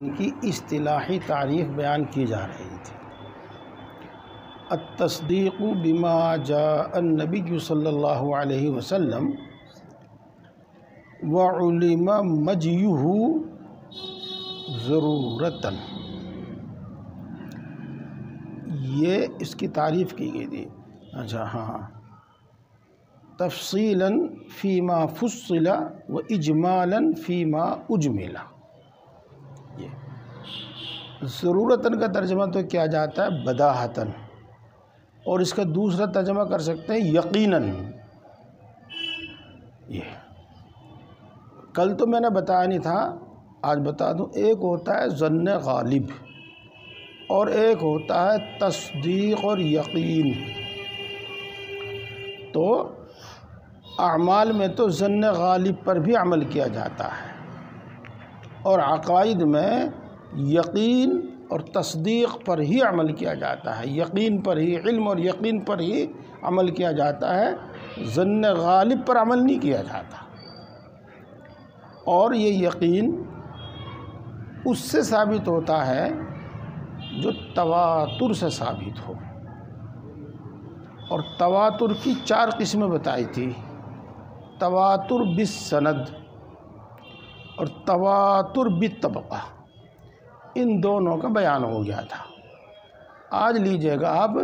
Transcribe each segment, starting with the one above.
ان کی اصطلاحی تعریف بیان کی جا رہی تھی۔ التصدیق بما جاء النبی صلی اللہ علیہ وسلم وعلم مجیہ ضرورتاً، یہ اس کی تعریف کی گئی تھی۔ اچھا ہاں، تفصیلاً فیما فصل و اجمالاً فیما اجمل۔ ضرورتاً کا ترجمہ تو کیا جاتا ہے بداہتاً، اور اس کا دوسرا ترجمہ کر سکتے ہیں یقیناً۔ یہ کل تو میں نے بتایا نہیں تھا، آج بتا دوں۔ ایک ہوتا ہے ظن غالب اور ایک ہوتا ہے تصدیق اور یقین۔ تو اعمال میں تو ظن غالب پر بھی عمل کیا جاتا ہے، اور عقائد میں یقین اور تصدیق پر ہی عمل کیا جاتا ہے۔ یقین پر ہی، علم اور یقین پر ہی عمل کیا جاتا ہے، ظن غالب پر عمل نہیں کیا جاتا۔ اور یہ یقین اس سے ثابت ہوتا ہے جو تواتر سے ثابت ہو، اور تواتر کی 4 قسمیں بتائی تھی۔ تواتر بالسند اور تواتر بالطبقہ، ان دونوں کا بیان ہو گیا تھا۔ آج لیجئے گا اب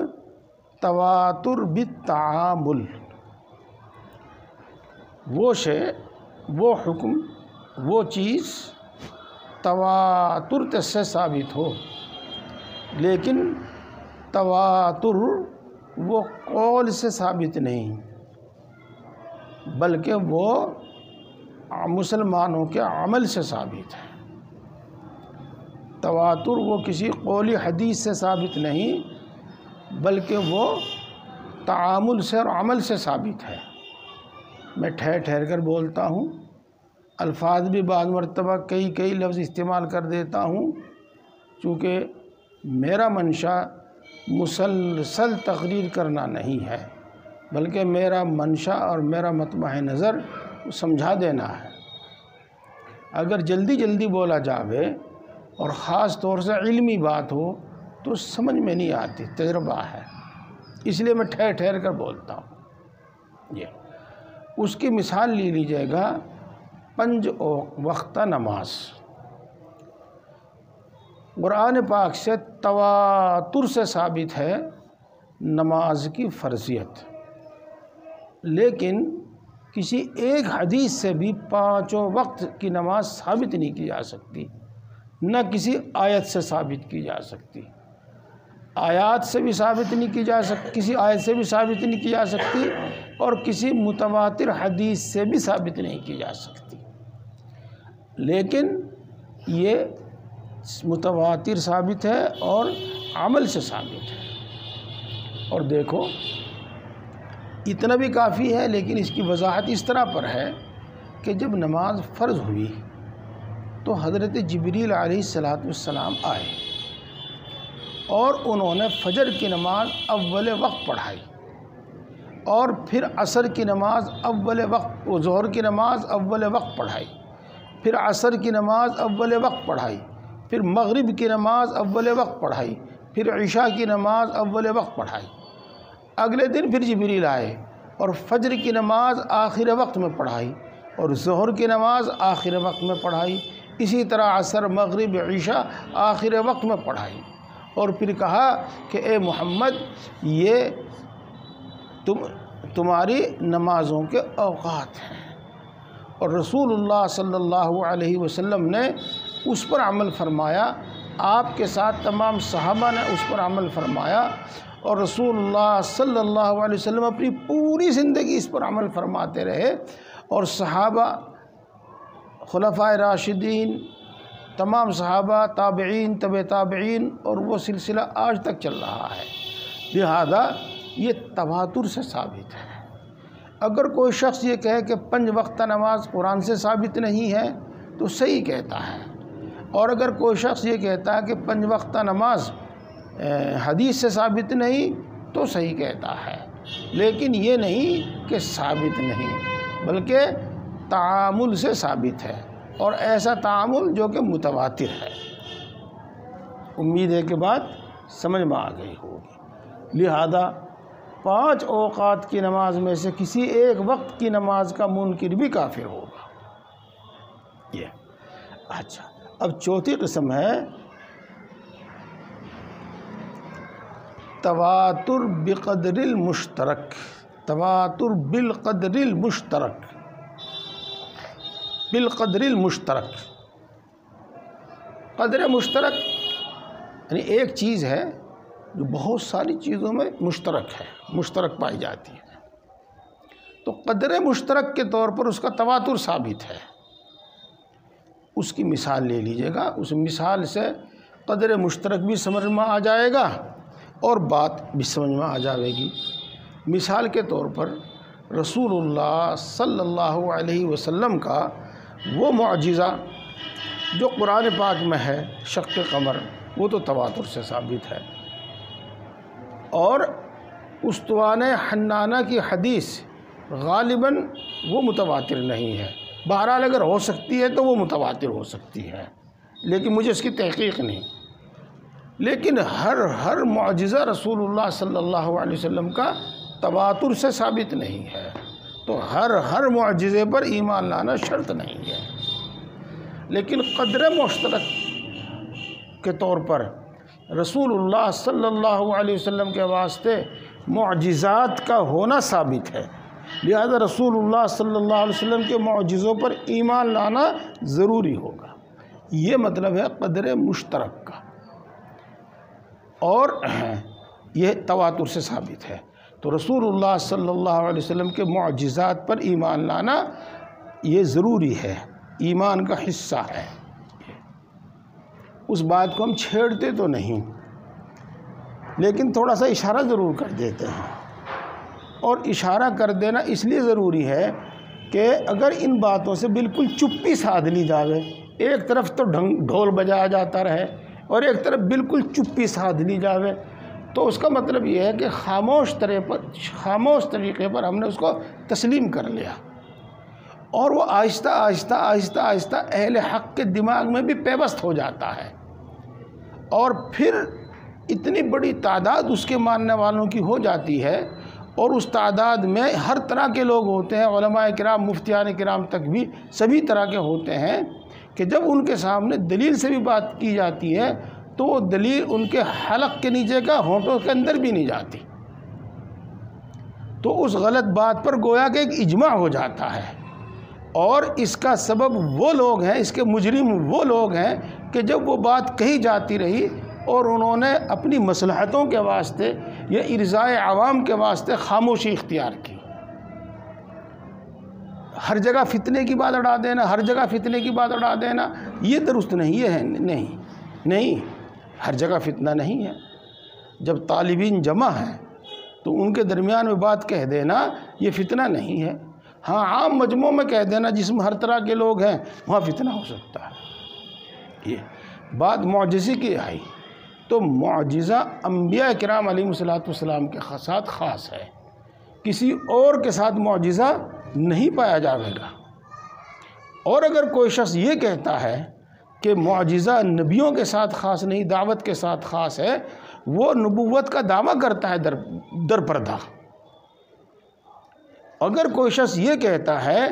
تواتر بالتعامل۔ وہ شے، وہ حکم، وہ چیز تواتر سے ثابت ہو، لیکن تواتر وہ قول سے ثابت نہیں، بلکہ وہ مسلمانوں کے عمل سے ثابت ہے۔ تواتر وہ کسی قولی حدیث سے ثابت نہیں، بلکہ وہ تعامل سے اور عمل سے ثابت ہے۔ میں ٹھہر ٹھہر کر بولتا ہوں، الفاظ بھی بعض مرتبہ کئی لفظ استعمال کر دیتا ہوں، چونکہ میرا منشا مسلسل تقریر کرنا نہیں ہے، بلکہ میرا منشا اور میرا مطمع نظر سمجھا دینا ہے۔ اگر جلدی جلدی بولا جاوے اور خاص طور سے علمی بات ہو تو سمجھ میں نہیں آتی، تجربہ ہے، اس لیے میں ٹھہر ٹھہر کر بولتا ہوں۔ اس کی مثال لے لیجئے گا 5 وقتہ نماز۔ قرآن پاک سے تواتر سے ثابت ہے نماز کی فرضیت، لیکن کسی ایک حدیث سے بھی 5 وقت کی نماز ثابت نہیں کی جا سکتی، نہ کسی آیت سے ثابت کی جا سکتی۔ آیات سے بھی ثابت نہیں کی جا سکتی، کسی آیت سے بھی ثابت نہیں کی جا سکتی، اور کسی متواتر حدیث سے بھی ثابت نہیں کی جا سکتی، لیکن یہ متواتر ثابت ہے اور عمل سے ثابت ہے۔ اور دیکھو، اتنا بھی کافی ہے، لیکن اس کی وضاحت اس طرح پر ہے کہ جب نماز فرض ہوئی تو حضرت جبریل علیہ السلام آئے، اور انہوں نے فجر کی نماز اول وقت پڑھائی، اور پھر عصر کی نماز اول وقت، ظہر کی نماز اول وقت پڑھائی، پھر عصر کی نماز اول وقت پڑھائی، پھر مغرب کی نماز اول وقت پڑھائی، پھر عشاء کی نماز اول وقت پڑھائی۔ اگلے دن پھر جبریل آئے اور فجر کی نماز آخر وقت میں پڑھائی، اور ظہر کی نماز آخر وقت میں پڑھائی، اسی طرح عصر، مغرب، عشاء آخر وقت میں پڑھائی، اور پھر کہا کہ اے محمد، یہ تمہاری نمازوں کے اوقات ہیں۔ اور رسول اللہ صلی اللہ علیہ وسلم نے اس پر عمل فرمایا، آپ کے ساتھ تمام صحابہ نے اس پر عمل فرمایا، اور رسول اللہ صلی اللہ علیہ وسلم اپنی پوری زندگی اس پر عمل فرماتے رہے، اور صحابہ، خلفائے راشدین، تمام صحابہ، تابعین، تبع تابعین، اور وہ سلسلہ آج تک چل رہا ہے۔ لہذا یہ تواتر سے ثابت ہے۔ اگر کوئی شخص یہ کہے کہ 5 وقتہ نماز قرآن سے ثابت نہیں ہے تو صحیح کہتا ہے، اور اگر کوئی شخص یہ کہتا ہے کہ 5 وقتہ نماز حدیث سے ثابت نہیں تو صحیح کہتا ہے، لیکن یہ نہیں کہ ثابت نہیں، بلکہ تعامل سے ثابت ہے، اور ایسا تعامل جو کہ متواتر ہے۔ امید ہے کہ بات سمجھ میں آ گئی ہوگی۔ لہذا 5 اوقات کی نماز میں سے کسی ایک وقت کی نماز کا منکر بھی کافر ہوگا۔ یہ اچھا، اب چوتھی قسم ہے تواتر بقدر المشترک، تواتر بالقدر المشترک، بالقدر المشترک۔ قدر مشترک یعنی ایک چیز ہے جو بہت ساری چیزوں میں مشترک ہے، مشترک پائی جاتی ہے، تو قدر مشترک کے طور پر اس کا تواتر ثابت ہے۔ اس کی مثال لے لیجئے گا، اس مثال سے قدر مشترک بھی سمجھ میں آ جائے گا اور بات بھی سمجھ میں آ جائے گی۔ مثال کے طور پر رسول اللہ صلی اللہ علیہ وسلم کا وہ معجزہ جو قرآن پاک میں ہے، شق قمر، وہ تو تواتر سے ثابت ہے، اور اسطوانِ حنانہ کی حدیث غالباً وہ متواتر نہیں ہے، بہرحال اگر ہو سکتی ہے تو وہ متواتر ہو سکتی ہے، لیکن مجھے اس کی تحقیق نہیں۔ لیکن ہر معجزہ رسول اللہ صلی اللہ علیہ وسلم کا تواتر سے ثابت نہیں ہے، تو ہر معجزے پر ایمان لانا شرط نہیں ہے، لیکن قدر مشترک کے طور پر رسول اللہ صلی اللہ علیہ وسلم کے واسطے معجزات کا ہونا ثابت ہے، لہذا رسول اللہ صلی اللہ علیہ وسلم کے معجزوں پر ایمان لانا ضروری ہوگا۔ یہ مطلب ہے قدر مشترک کا، اور یہ تواتر سے ثابت ہے، تو رسول اللہ صلی اللہ علیہ وسلم کے معجزات پر ایمان لانا یہ ضروری ہے، ایمان کا حصہ ہے۔ اس بات کو ہم چھیڑتے تو نہیں، لیکن تھوڑا سا اشارہ ضرور کر دیتے ہیں، اور اشارہ کر دینا اس لیے ضروری ہے کہ اگر ان باتوں سے بالکل چپی سادھ لی جاوے، ایک طرف تو ڈھول بجایا جاتا رہے اور ایک طرف بالکل چپی سادھ لی جاوے، تو اس کا مطلب یہ ہے کہ خاموش طریقے پر ہم نے اس کو تسلیم کر لیا، اور وہ آہستہ آہستہ آہستہ آہستہ اہل حق کے دماغ میں بھی پیوست ہو جاتا ہے، اور پھر اتنی بڑی تعداد اس کے ماننے والوں کی ہو جاتی ہے، اور اس تعداد میں ہر طرح کے لوگ ہوتے ہیں، علماء کرام، مفتیان کرام تک بھی سبھی طرح کے ہوتے ہیں، کہ جب ان کے سامنے دلیل سے بھی بات کی جاتی ہے تو وہ دلیل ان کے حلق کے نیچے کا ہونٹوں کے اندر بھی نہیں جاتی، تو اس غلط بات پر گویا کہ ایک اجماع ہو جاتا ہے، اور اس کا سبب وہ لوگ ہیں، اس کے مجرم وہ لوگ ہیں کہ جب وہ بات کہی جاتی رہی اور انہوں نے اپنی مصلحتوں کے واسطے یا ارضائے عوام کے واسطے خاموشی اختیار کی۔ ہر جگہ فتنے کی بات اڑا دینا، ہر جگہ فتنے کی بات اڑا دینا، یہ درست نہیں، یہ ہے نہیں، ہر جگہ فتنہ نہیں ہے۔ جب طالبین جمع ہیں تو ان کے درمیان میں بات کہہ دینا یہ فتنہ نہیں ہے، ہاں عام مجموع میں کہہ دینا جس میں ہر طرح کے لوگ ہیں وہاں فتنہ ہو سکتا ہے۔ یہ بات معجزے کی آئی تو معجزہ انبیاء کرام علیہ السلام کے ساتھ خاص ہے، کسی اور کے ساتھ معجزہ نہیں پایا جاوے گا۔ اور اگر کوئی شخص یہ کہتا ہے کہ معجزہ نبیوں کے ساتھ خاص نہیں، دعوت کے ساتھ خاص ہے، وہ نبوت کا دعویٰ کرتا ہے در پردہ۔ اگر کوئی شخص یہ کہتا ہے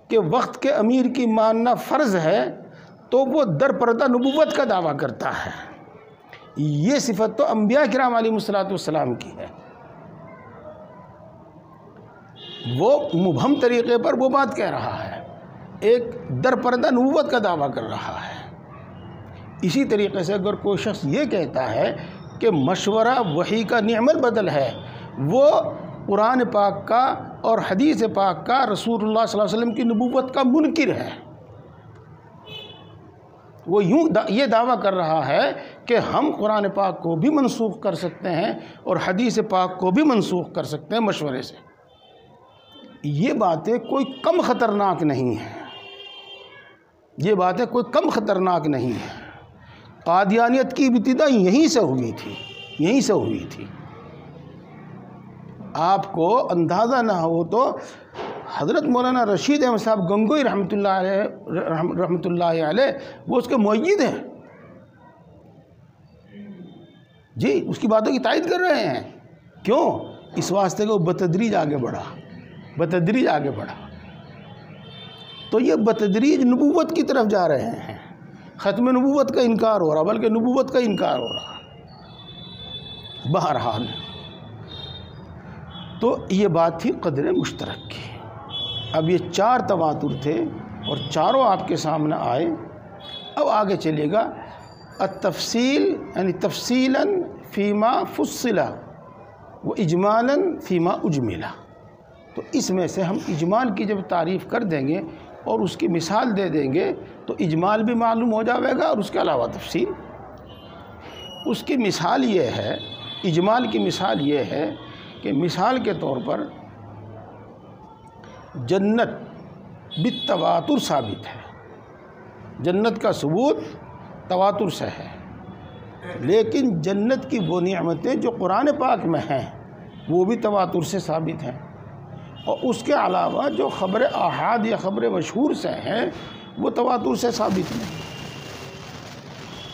کہ وقت کے امیر کی ماننا فرض ہے تو وہ در پردہ نبوت کا دعویٰ کرتا ہے۔ یہ صفت تو انبیاء کرام علیہ السلام کی ہے، وہ مبہم طریقے پر وہ بات کہہ رہا ہے، ایک در پردہ نبوت کا دعویٰ کر رہا ہے۔ اسی طریقے سے اگر کوئی شخص یہ کہتا ہے کہ مشورہ وحی کا نعم البدل ہے، وہ قرآن پاک کا اور حدیث پاک کا، رسول اللہ صلی اللہ علیہ وسلم کی نبوت کا منکر ہے، وہ یوں یہ دعویٰ کر رہا ہے کہ ہم قرآن پاک کو بھی منسوخ کر سکتے ہیں اور حدیث پاک کو بھی منسوخ کر سکتے ہیں مشورے سے، یہ باتیں کوئی کم خطرناک نہیں ہیں، یہ باتیں کوئی کم خطرناک نہیں ہیں۔ قادیانیت کی ابتدا یہیں سے ہوئی تھی۔ آپ کو اندازہ نہ ہو تو حضرت مولانا رشید احمد صاحب گنگوئی رحمۃ اللہ علیہ وہ اس کے مؤید ہیں، جی اس کی باتوں کی تائید کر رہے ہیں. کیوں؟ اس واسطے کہ وہ بتدریج آگے بڑھا. تو یہ بتدریج نبوت کی طرف جا رہے ہیں. ختم نبوت کا انکار ہو رہا، بلکہ نبوت کا انکار ہو رہا. بہرحال تو یہ بات تھی قدر مشترک کی. اب یہ 4 تواتر تھے اور چاروں آپ کے سامنے آئے. اب آگے چلے گا التفصیل، یعنی تفصیلاً فیما فصلا و اجمالاً فیما اجملا. تو اس میں سے ہم اجمال کی جب تعریف کر دیں گے اور اس کی مثال دے دیں گے تو اجمال بھی معلوم ہو جائے گا اور اس کے علاوہ تفصیل. اس کی مثال یہ ہے، اجمال کی مثال یہ ہے کہ مثال کے طور پر جنت بالتواتر ثابت ہے. جنت کا ثبوت تواتر سے ہے، لیکن جنت کی وہ نعمتیں جو قرآن پاک میں ہیں وہ بھی تواتر سے ثابت ہیں، اور اس کے علاوہ جو خبر احاد یا خبر مشہور سے ہیں وہ تواتر سے ثابت نہیں.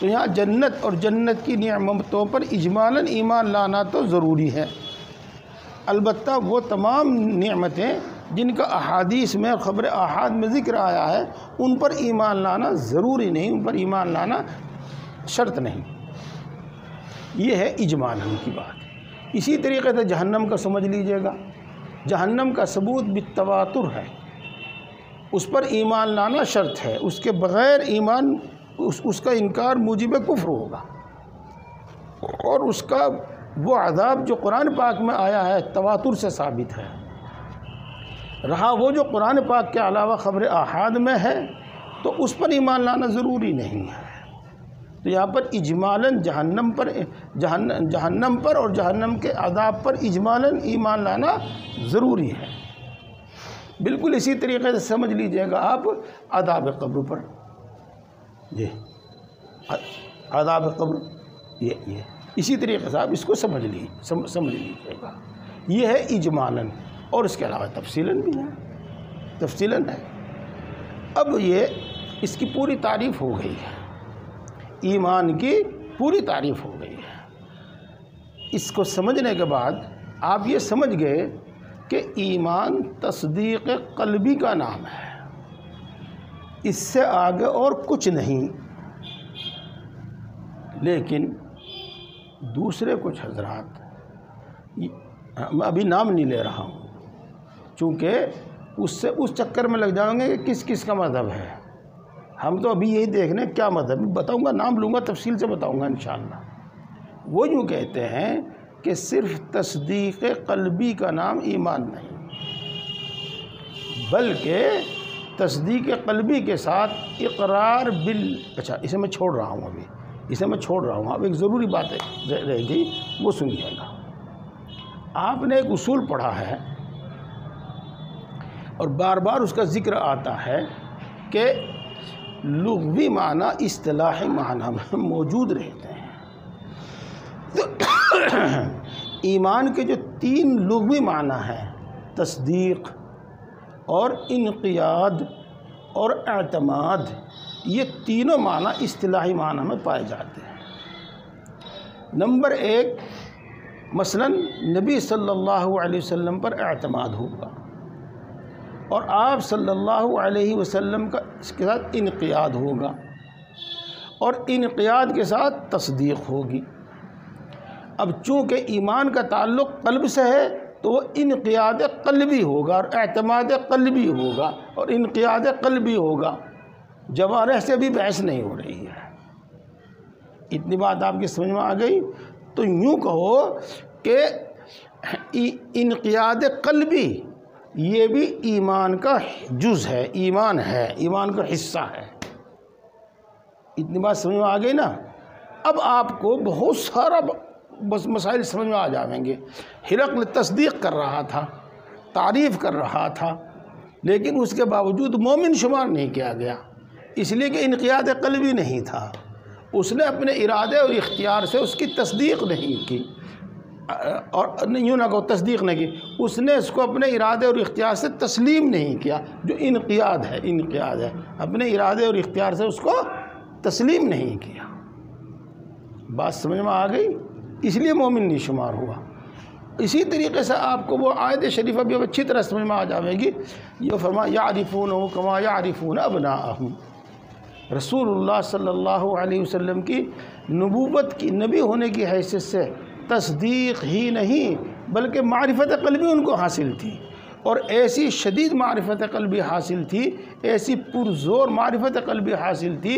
تو یہاں جنت اور جنت کی نعمتوں پر اجمالاً ایمان لانا تو ضروری ہے. البتہ وہ تمام نعمتیں جن کا احادیث میں اور خبر احاد میں ذکر آیا ہے ان پر ایمان لانا ضروری نہیں، ان پر ایمان لانا شرط نہیں. یہ ہے اجمالاً کی بات. اسی طریقے سے جہنم کا سمجھ لیجئے گا. جہنم کا ثبوت بالتواتر ہے، اس پر ایمان لانا شرط ہے. اس کے بغیر ایمان اس کا انکار موجب کفر ہوگا. اور اس کا وہ عذاب جو قرآن پاک میں آیا ہے تواتر سے ثابت ہے. رہا وہ جو قرآن پاک کے علاوہ خبر احاد میں ہے تو اس پر ایمان لانا ضروری نہیں ہے. تو یہاں پر اجمالاً جہنم پر اور جہنم کے عذاب پر اجمالاً ایمان لانا ضروری ہے. بالکل اسی طریقے سے سمجھ لیجئے گا آپ عذاب قبر پر. یہ عذاب قبر یہ اسی طریقے سے آپ اس کو سمجھ لیجئے گا. یہ ہے اجمالاً، اور اس کے علاوہ تفصیلاً بھی ہے. تفصیلاً ہے. اب یہ اس کی پوری تعریف ہو گئی ہے، ایمان کی پوری تعریف ہو گئی ہے. اس کو سمجھنے کے بعد آپ یہ سمجھ گئے کہ ایمان تصدیق قلبی کا نام ہے، اس سے آگے اور کچھ نہیں. لیکن دوسرے کچھ حضرات، میں ابھی نام نہیں لے رہا ہوں چونکہ اس چکر میں لگ جائیں گے کہ کس کس کا مذہب ہے. ہم تو ابھی یہی دیکھنے کیا مذہب بتاؤں گا، نام لوں گا، تفصیل سے بتاؤں گا انشاءاللہ. وہ یوں کہتے ہیں کہ صرف تصدیق قلبی کا نام ایمان نہیں، بلکہ تصدیق قلبی کے ساتھ اقرار اچھا اسے میں چھوڑ رہا ہوں. اب ایک ضروری بات رہے گی، وہ سنیے گا. آپ نے ایک اصول پڑھا ہے اور بار بار اس کا ذکر آتا ہے کہ لغوی معنی اصطلاحی معنی میں موجود رہتے ہیں. ایمان کے جو 3 لغوی معنی ہیں، تصدیق اور انقیاد اور اعتماد، یہ تینوں معنی اصطلاحی معنی میں پائے جاتے ہیں. نمبر 1، مثلا نبی صلی اللہ علیہ وسلم پر اعتماد ہوگا، اور آپ صلی اللہ علیہ وسلم کا اس کے ساتھ انقیاد ہوگا، اور انقیاد کے ساتھ تصدیق ہوگی. اب چونکہ ایمان کا تعلق قلب سے ہے تو وہ انقیاد قلبی ہوگا اور اعتماد قلبی ہوگا اور انقیاد قلبی ہوگا. جوارح سے بھی بحث نہیں ہو رہی ہے. اتنی بات آپ کی سمجھ میں آ گئی؟ تو یوں کہو کہ انقیاد قلبی یہ بھی ایمان کا جز ہے، ایمان کا حصہ ہے. اتنی بات سمجھ میں آ گئی نا؟ اب آپ کو بہت سارا مسائل سمجھ میں آ جائیں گے. ہرقل تصدیق کر رہا تھا، تعریف کر رہا تھا، لیکن اس کے باوجود مومن شمار نہیں کیا گیا، اس لیے کہ انقیاد قلبی نہیں تھا. اس نے اپنے ارادے اور اختیار سے اس کی تصدیق نہیں کی، اور یوں نہ کہو تصدیق نہیں کی، اس نے اس کو اپنے ارادے اور اختیار سے تسلیم نہیں کیا، جو انقیاد ہے. اپنے ارادے اور اختیار سے اس کو تسلیم نہیں کیا. بات سمجھ میں آ گئی؟ اس لیے مومن نہیں شمار ہوا۔ اسی طریقے سے آپ کو وہ آیت شریفہ بھی اب اچھی طرح سمجھ میں آ جائے گی۔ یہ فرمایا یعرفونہ کما یعرفون ابناءہم، رسول اللہ صلی اللہ علیہ وسلم کی نبوت کی، نبی ہونے کی حیثیت سے تصدیق ہی نہیں بلکہ معرفت قلبی ان کو حاصل تھی، اور ایسی شدید معرفت قلبی حاصل تھی، ایسی پرزور معرفت قلبی حاصل تھی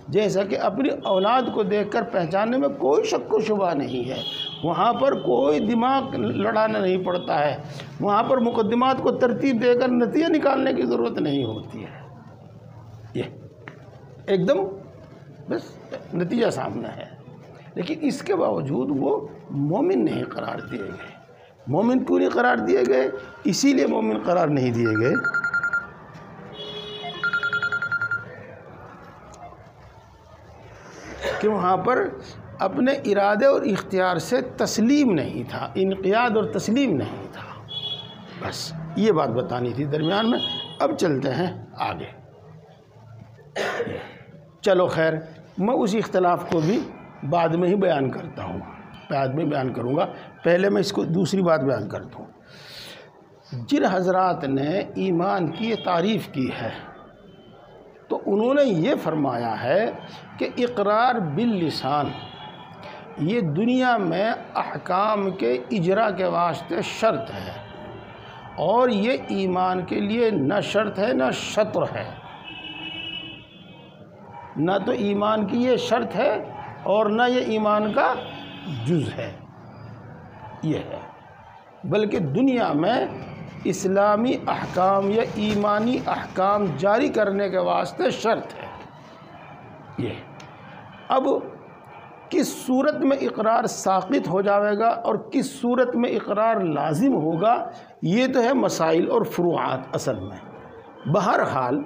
جیسا کہ اپنی اولاد کو دیکھ کر پہچاننے میں کوئی شک و شبہ نہیں ہے۔ وہاں پر کوئی دماغ لڑانا نہیں پڑتا ہے، وہاں پر مقدمات کو ترتیب دے کر نتیجہ نکالنے کی ضرورت نہیں ہوتی ہے، یہ ایک دم بس نتیجہ سامنے ہے۔ لیکن اس کے باوجود وہ مومن نہیں قرار دیے گئے۔ مومن کیوں نہیں قرار دیے گئے؟ اسی لیے مومن قرار نہیں دیے گئے کہ وہاں پر اپنے ارادے اور اختیار سے تسلیم نہیں تھا، انقیاد اور تسلیم نہیں تھا۔ بس یہ بات بتانی تھی درمیان میں۔ اب چلتے ہیں آگے۔ چلو خیر، میں اسی اختلاف کو بھی بعد میں ہی بیان کرتا ہوں، بعد میں بیان کروں گا، پہلے میں اس کو دوسری بات بیان کرتا ہوں۔ جن حضرات نے ایمان کی تعریف کی ہے تو انہوں نے یہ فرمایا ہے کہ اقرار باللسان یہ دنیا میں احکام کے اجرا کے واسطے شرط ہے، اور یہ ایمان کے لیے نہ شرط ہے نہ شطر ہے۔ نہ تو ایمان کی یہ شرط ہے اور نہ یہ ایمان کا جز ہے، یہ ہے، بلکہ دنیا میں اسلامی احکام یا ایمانی احکام جاری کرنے کے واسطے شرط ہے یہ۔ اب کس صورت میں اقرار ساقط ہو جاوے گا اور کس صورت میں اقرار لازم ہوگا، یہ تو ہے مسائل اور فروعات اصل میں۔ بہرحال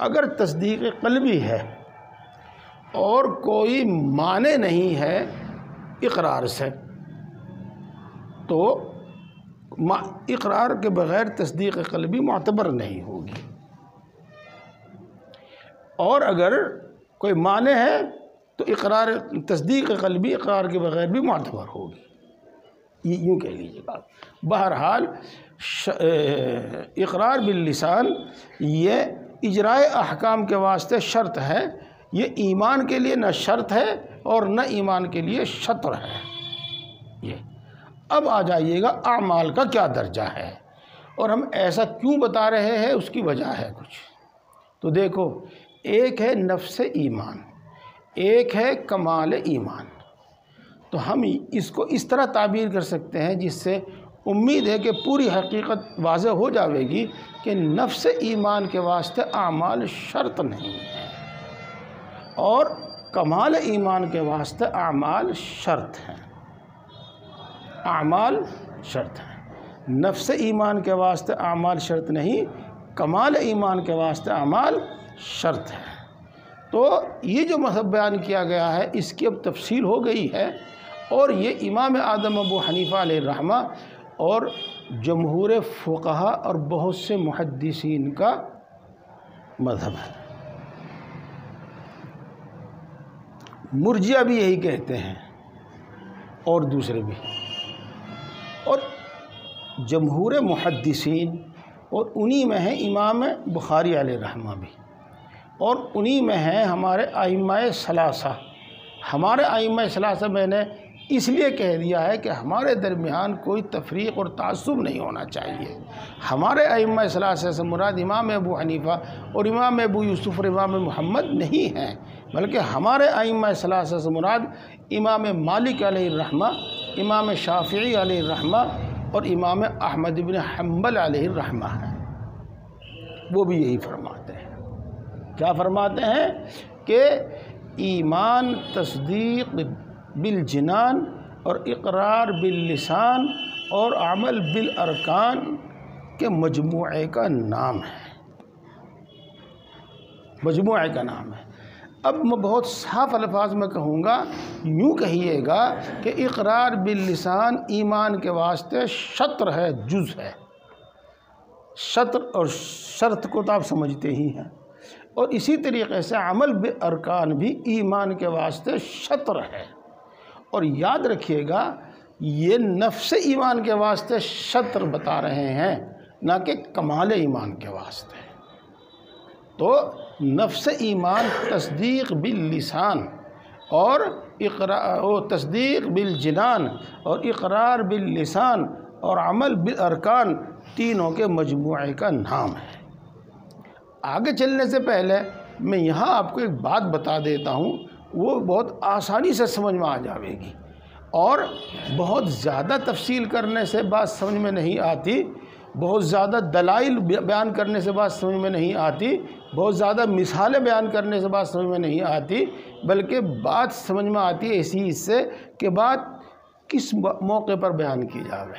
اگر تصدیق قلبی ہے اور کوئی مانع نہیں ہے اقرار سے، تو اقرار کے بغیر تصدیق قلبی معتبر نہیں ہوگی، اور اگر کوئی مانع ہے تو تصدیق قلبی اقرار کے بغیر بھی معتبر ہوگی، یہ یوں کہہ لیجیے گا۔ بہرحال اقرار باللسان یہ اجرائے احکام کے واسطے شرط ہے، یہ ایمان کے لیے نہ شرط ہے اور نہ ایمان کے لیے شطر ہے یہ۔ اب آ جائیے گا اعمال کا کیا درجہ ہے، اور ہم ایسا کیوں بتا رہے ہیں، اس کی وجہ ہے کچھ۔ تو دیکھو، ایک ہے نفس ایمان، ایک ہے کمال ایمان۔ تو ہم اس کو اس طرح تعبیر کر سکتے ہیں جس سے امید ہے کہ پوری حقیقت واضح ہو جاوے گی کہ نفس ایمان کے واسطے اعمال شرط نہیں ہے، اور کمال ایمان کے واسطے اعمال شرط ہیں، اعمال شرط ہیں۔ نفس ایمان کے واسطے اعمال شرط نہیں، کمال ایمان کے واسطے اعمال شرط ہے۔ تو یہ جو مذہب بیان کیا گیا ہے اس کی اب تفصیل ہو گئی ہے، اور یہ امام اعظم ابو حنیفہ علیہ الرحمہ اور جمہور فقہا اور بہت سے محدثین کا مذہب ہے۔ مرجئہ بھی یہی کہتے ہیں اور دوسرے بھی، اور جمہور محدثین، اور انہی میں ہیں امام بخاری علیہ الرحمہ بھی، اور انہی میں ہیں ہمارے ائمہ ثلاثہ۔ ہمارے ائمہ ثلاثہ میں نے اس لیے کہہ دیا ہے کہ ہمارے درمیان کوئی تفریق اور تعصب نہیں ہونا چاہیے۔ ہمارے ائمہ ثلاثہ سے مراد امام ابو حنیفہ اور امام ابو یوسف اور امام محمد نہیں ہیں، بلکہ ہمارے ائمہ ثلاثہ سے مراد امام مالک علیہ الرحمہ، امام شافعی علیہ الرحمہ اور امام احمد بن حنبل علیہ الرحمہ ہیں۔ وہ بھی یہی فرماتے ہیں۔ کیا فرماتے ہیں؟ کہ ایمان تصدیق بالجنان اور اقرار باللسان اور عمل بالارکان کے مجموعے کا نام ہے، مجموعے کا نام ہے۔ اب میں بہت صاف الفاظ میں کہوں گا، یوں کہیے گا کہ اقرار باللسان ایمان کے واسطے شطر ہے، جز ہے۔ شطر اور شرط کو تو آپ سمجھتے ہی ہیں، اور اسی طریقے سے عمل بالارکان بھی ایمان کے واسطے شطر ہے، اور یاد رکھیے گا یہ نفس ایمان کے واسطے شطر بتا رہے ہیں، نہ کہ کمال ایمان کے واسطے۔ تو نفس ایمان تصدیق باللسان اور تصدیق بالجنان اور اقرار باللسان اور عمل بالارکان تینوں کے مجموعے کا نام ہے۔ آگے چلنے سے پہلے میں یہاں آپ کو ایک بات بتا دیتا ہوں، وہ بہت آسانی سے سمجھ میں آ جاوے گی، اور بہت زیادہ تفصیل کرنے سے بات سمجھ میں نہیں آتی، بہت زیادہ دلائل بیان کرنے سے بات سمجھ میں نہیں آتی، بہت زیادہ مثالیں بیان کرنے سے بات سمجھ میں نہیں آتی، بلکہ بات سمجھ میں آتی ہے اسی سے کہ بات کس موقع پر بیان کی جاوے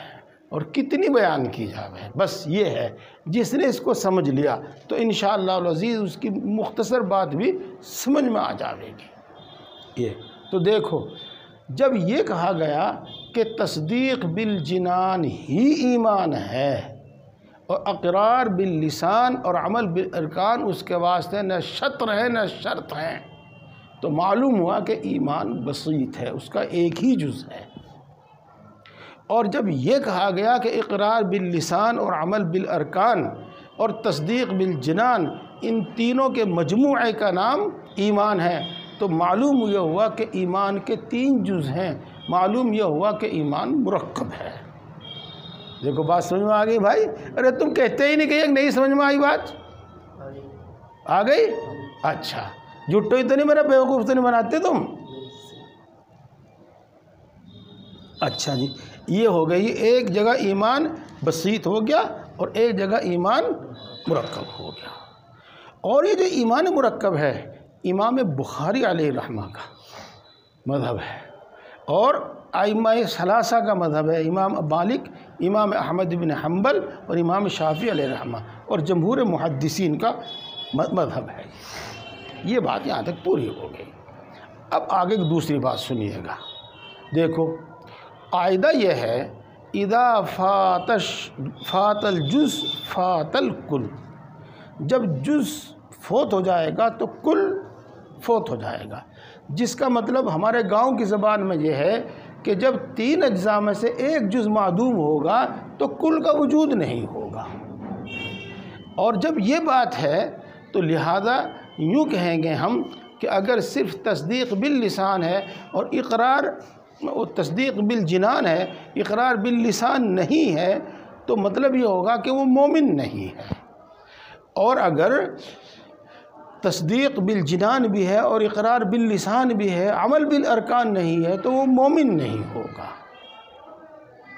اور کتنی بیان کی جاوے۔ بس یہ ہے، جس نے اس کو سمجھ لیا تو انشاءاللہ العزیز اس کی مختصر بات بھی سمجھ میں آ جاوے گی۔ یہ تو دیکھو، جب یہ کہا گیا کہ تصدیق بالجنان ہی ایمان ہے اور اقرار باللسان اور عمل بالارکان اس کے واسطے نہ شطر ہے نہ شرط ہے، تو معلوم ہوا کہ ایمان بسیط ہے، اس کا ایک ہی جز ہے۔ اور جب یہ کہا گیا کہ اقرار باللسان اور عمل بالارکان اور تصدیق بالجنان ان تینوں کے مجموعے کا نام ایمان ہے، تو معلوم یہ ہوا کہ ایمان کے 3 جز ہیں، معلوم یہ ہوا کہ ایمان مرکب ہے۔ دیکھو بات سمجھ میں آ گئی بھائی؟ ارے تم کہتے ہی نہیں کہ ایک نہیں سمجھ میں آئی بات؟ آ گئی؟ اچھا، جھٹو ہی تو نہیں بنا، بیوقوف تو نہیں بناتے تم؟ اچھا جی، یہ ہو گئی ایک جگہ ایمان بسیط ہو گیا اور ایک جگہ ایمان مرکب ہو گیا۔ اور یہ جو ایمان مرکب ہے امام بخاری علیہ الرحمہ کا مذہب ہے، اور ائمہ ثلاثہ کا مذہب ہے، امام مالک، امام احمد بن حنبل اور امام شافعی علیہ الرحمہ، اور جمہور محدثین کا مذہب ہے۔ یہ بات یہاں تک پوری ہو گئی۔ اب آگے دوسری بات سنیے گا۔ دیکھو قاعدہ یہ ہے، اذا فات الجز فات الکل، جب جز فوت ہو جائے گا تو کل فوت ہو جائے گا، جس کا مطلب ہمارے گاؤں کی زبان میں یہ ہے کہ جب 3 اجزاء میں سے ایک جز معدوم ہوگا تو کل کا وجود نہیں ہوگا۔ اور جب یہ بات ہے تو لہذا یوں کہیں گے ہم کہ اگر صرف تصدیق باللسان ہے اور اقرار تصدیق بالجنان ہے، اقرار باللسان نہیں ہے، تو مطلب یہ ہوگا کہ وہ مومن نہیں ہے۔ اور اگر تصدیق بالجنان بھی ہے اور اقرار باللسان بھی ہے، عمل بالارکان نہیں ہے، تو وہ مومن نہیں ہوگا۔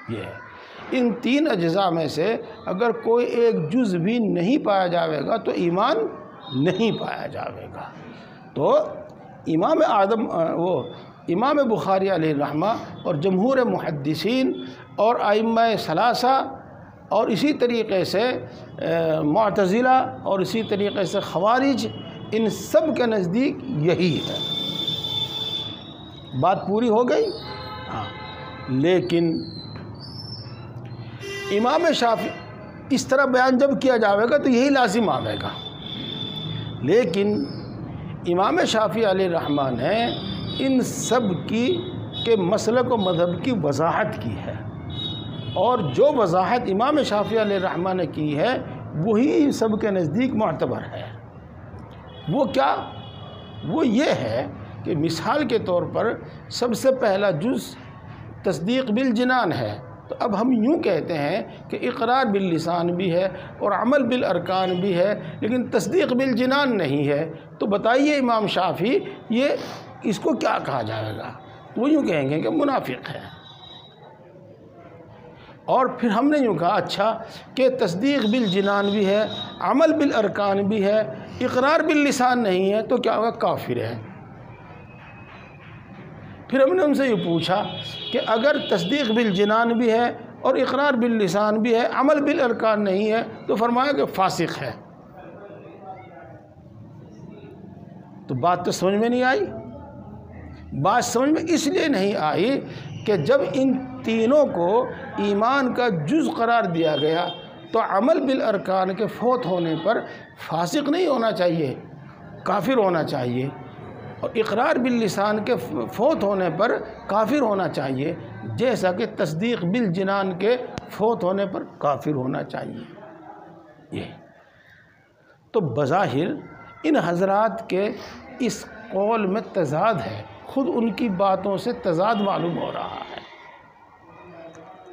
یہ ہے، ان 3 اجزاء میں سے اگر کوئی ایک جز بھی نہیں پایا جاوے گا تو ایمان نہیں پایا جاوے گا۔ تو امام بخاری علیہ الرحمہ اور جمہور محدثین اور ائمہ ثلاثہ اور اسی طریقے سے معتزلہ اور اسی طریقے سے خوارج، ان سب کے نزدیک یہی ہے۔ بات پوری ہو گئی؟ ہاں، لیکن امام شافعی اس طرح بیان جب کیا جاوے گا تو یہی لازم آوے گا، لیکن امام شافعی علیہ الرحمہ نے ان سب کے مسلک و مذہب کی وضاحت کی ہے، اور جو وضاحت امام شافعی علیہ الرحمہ نے کی ہے وہی ان سب کے نزدیک معتبر ہے۔ وہ کیا؟ وہ یہ ہے کہ مثال کے طور پر سب سے پہلا جز تصدیق بالجنان ہے، تو اب ہم یوں کہتے ہیں کہ اقرار باللسان بھی ہے اور عمل بالارکان بھی ہے، لیکن تصدیق بالجنان نہیں ہے، تو بتائیے امام شافعی یہ اس کو کیا کہا جائے گا؟ وہ یوں کہیں گے کہ منافق ہے۔ اور پھر ہم نے یوں کہا اچھا کہ تصدیق بالجنان بھی ہے، عمل بالارکان بھی ہے، اقرار باللسان نہیں ہے، تو کیا ہوگا؟ کافر ہے۔ پھر ہم نے ان سے یہ پوچھا کہ اگر تصدیق بالجنان بھی ہے اور اقرار باللسان بھی ہے، عمل بالارکان نہیں ہے، تو فرمایا کہ فاسق ہے۔ تو بات تو سمجھ میں نہیں آئی۔ بات سمجھ میں اس لیے نہیں آئی کہ جب ان تینوں کو ایمان کا جز قرار دیا گیا تو عمل بالارکان کے فوت ہونے پر فاسق نہیں ہونا چاہیے، کافر ہونا چاہیے، اور اقرار باللسان کے فوت ہونے پر کافر ہونا چاہیے، جیسا کہ تصدیق بالجنان کے فوت ہونے پر کافر ہونا چاہیے۔ یہ تو بظاہر ان حضرات کے اس قول میں تضاد ہے، خود ان کی باتوں سے تضاد معلوم ہو رہا ہے۔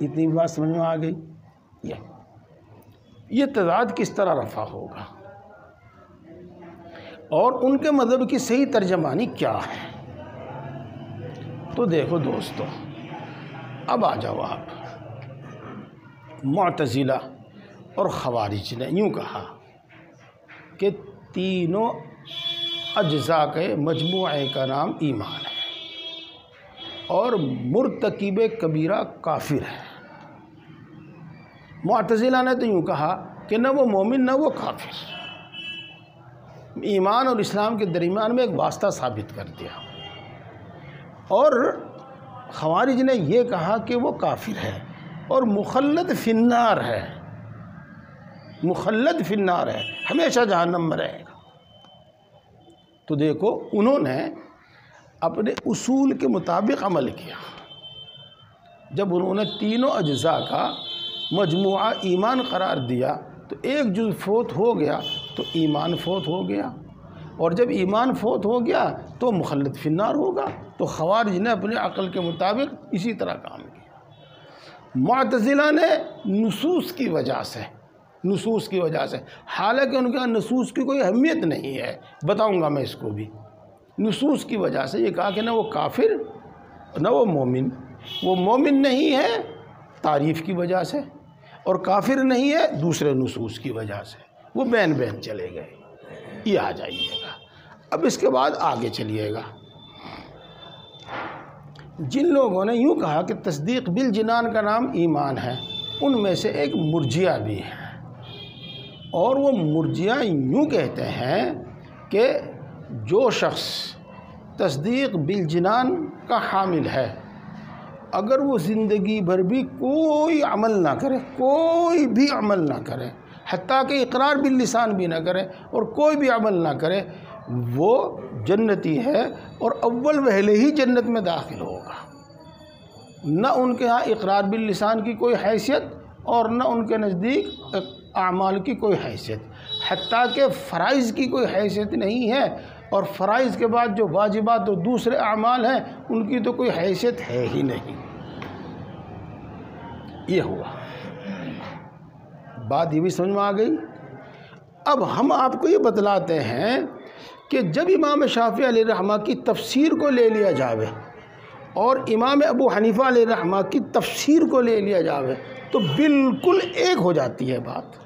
اتنی بات سمجھ میں آ گئی؟ یہ تضاد کس طرح رفع ہوگا اور ان کے مذہب کی صحیح ترجمانی کیا ہے؟ تو دیکھو دوستو، اب آ جاؤ آپ۔ معتزلہ اور خوارج نے یوں کہا کہ تینوں اجزاء کے مجموعے کا نام ایمان ہے اور مرتکب کبیرہ کافر ہے۔ معتزلہ نے تو یوں کہا کہ نہ وہ مومن نہ وہ کافر، ایمان اور اسلام کے درمیان میں ایک واسطہ ثابت کر دیا، اور خوارج نے یہ کہا کہ وہ کافر ہے اور مخلد فی النار ہے، مخلد فی النار ہے، ہمیشہ جہنم میں رہے گا۔ تو دیکھو انہوں نے اپنے اصول کے مطابق عمل کیا۔ جب انہوں نے تینوں اجزاء کا مجموعہ ایمان قرار دیا تو ایک جز فوت ہو گیا تو ایمان فوت ہو گیا، اور جب ایمان فوت ہو گیا تو مخلد فی النار ہوگا۔ تو خوارج نے اپنے عقل کے مطابق اسی طرح کام کیا۔ معتزلہ نے نصوص کی وجہ سے، حالانکہ ان کا نصوص کی کوئی اہمیت نہیں ہے، بتاؤں گا میں اس کو بھی، نصوص کی وجہ سے یہ کہا کہ نہ وہ کافر نہ وہ مومن، وہ مومن نہیں ہے تعریف کی وجہ سے اور کافر نہیں ہے دوسرے نصوص کی وجہ سے، وہ بین بین چلے گئے۔ یہ آ جائیے گا اب اس کے بعد آگے چلیے گا۔ جن لوگوں نے یوں کہا کہ تصدیق بالجنان کا نام ایمان ہے، ان میں سے ایک مرجیہ بھی ہے، اور وہ مرجیہ یوں کہتے ہیں کہ جو شخص تصدیق بالجنان کا حامل ہے، اگر وہ زندگی بھر بھی کوئی عمل نہ کرے، کوئی بھی عمل نہ کرے، حتیٰ کہ اقرار باللسان بھی نہ کرے اور کوئی بھی عمل نہ کرے، وہ جنتی ہے اور اول وہلے ہی جنت میں داخل ہوگا۔ نہ ان کے ہاں اقرار باللسان کی کوئی حیثیت اور نہ ان کے نزدیک اعمال کی کوئی حیثیت، حتیٰ کہ فرائض کی کوئی حیثیت نہیں ہے، اور فرائض کے بعد جو واجبات اور دوسرے اعمال ہیں ان کی تو کوئی حیثیت ہے ہی نہیں۔ یہ ہوا، بات یہ بھی سمجھ میں آ گئی۔ اب ہم آپ کو یہ بتلاتے ہیں کہ جب امام شافعی علیہ الرحمہ کی تفسیر کو لے لیا جاوے اور امام ابو حنیفہ علیہ الرحمہ کی تفسیر کو لے لیا جاوے تو بالکل ایک ہو جاتی ہے بات،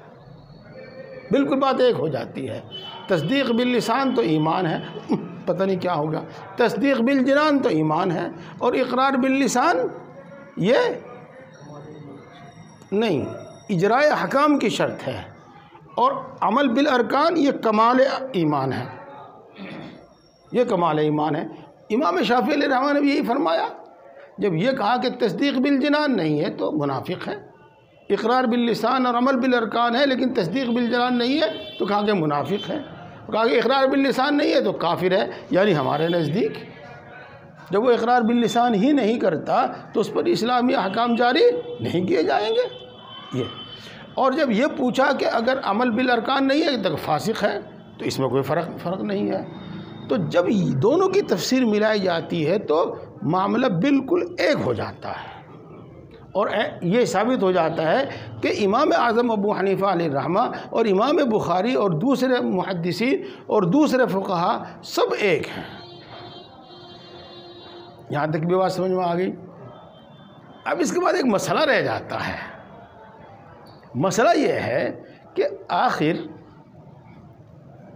بالکل بات ایک ہو جاتی ہے۔ تصدیق باللسان تو ایمان ہے، پتہ نہیں کیا ہوگا، تصدیق بالجنان تو ایمان ہے، اور اقرار باللسان یہ نہیں، اجراء حکام کی شرط ہے، اور عمل بالارکان یہ کمال ایمان ہے، یہ کمال ایمان ہے۔ امام شافعی علیہ الرحمہ نے بھی یہی فرمایا، جب یہ کہا کہ تصدیق بالجنان نہیں ہے تو منافق ہے، اقرار باللسان اور عمل بالارکان ہے لیکن تصدیق بالجنان نہیں ہے تو کہا کہ منافق ہے، کہا کہ اقرار باللسان نہیں ہے تو کافر ہے۔ یعنی ہمارے نزدیک جب وہ اقرار باللسان ہی نہیں کرتا تو اس پر اسلامی احکام جاری نہیں کیے جائیں گے۔ یہ اور جب یہ پوچھا کہ اگر عمل بالارکان نہیں ہے تو فاسق ہے، تو اس میں کوئی فرق نہیں ہے۔ تو جب دونوں کی تفسیر ملائی جاتی ہے تو معاملہ بالکل ایک ہو جاتا ہے، اور یہ ثابت ہو جاتا ہے کہ امام اعظم ابو حنیفہ علیہ الرحمہ اور امام بخاری اور دوسرے محدثین اور دوسرے فقہا سب ایک ہیں۔ یہاں تک بھی بات سمجھ میں آ گئی۔ اب اس کے بعد ایک مسئلہ رہ جاتا ہے، مسئلہ یہ ہے کہ آخر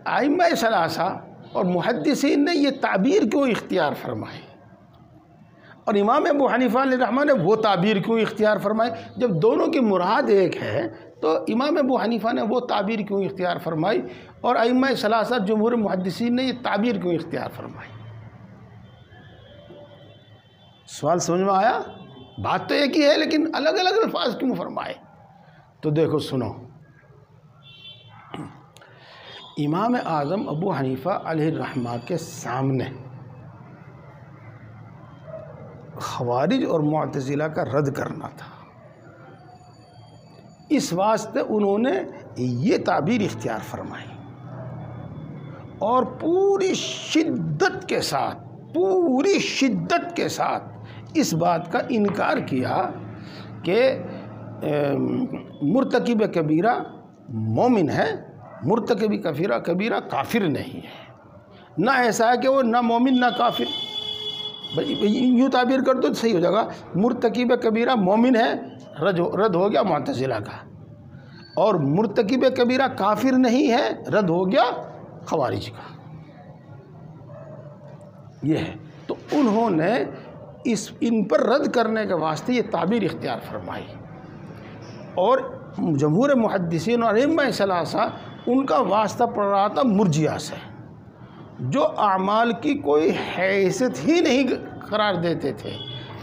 ائمہ ثلاثہ اور محدثین نے یہ تعبیر کیوں اختیار فرمائی، اور امام ابو حنیفہ علیہ الرحمہ نے وہ تعبیر کیوں اختیار فرمائی؟ جب دونوں کی مراد ایک ہے تو امام ابو حنیفہ نے وہ تعبیر کیوں اختیار فرمائی اور ائمہ ثلاثہ جمہور محدثین نے یہ تعبیر کیوں اختیار فرمائی؟ سوال سمجھ میں آیا؟ بات تو ایک ہی ہے لیکن الگ الگ الفاظ کیوں فرمائے؟ تو دیکھو سنو، امام اعظم ابو حنیفہ علیہ الرحمہ کے سامنے خوارج اور معتزلہ کا رد کرنا تھا، اس واسطے انہوں نے یہ تعبیر اختیار فرمائی اور پوری شدت کے ساتھ اس بات کا انکار کیا کہ مرتکب کبیرہ مومن ہے، مرتکب کبیرہ کافر نہیں ہے۔ نہ ایسا ہے کہ وہ نہ مومن نہ کافر، یوں تعبیر کر دو تو صحیح ہو جائے گا، مرتکب کبیرہ مومن ہے، رد ہو گیا معتزلہ کا، اور مرتکب کبیرہ کافر نہیں ہے، رد ہو گیا خوارج کا۔ یہ ہے، تو انہوں نے ان پر رد کرنے کے واسطے یہ تعبیر اختیار فرمائی، اور جمہور محدثین اور ائمہ ثلاثہ ان کا واسطہ پڑ رہا تھا مرجئہ سے، جو اعمال کی کوئی حیثیت ہی نہیں قرار دیتے تھے،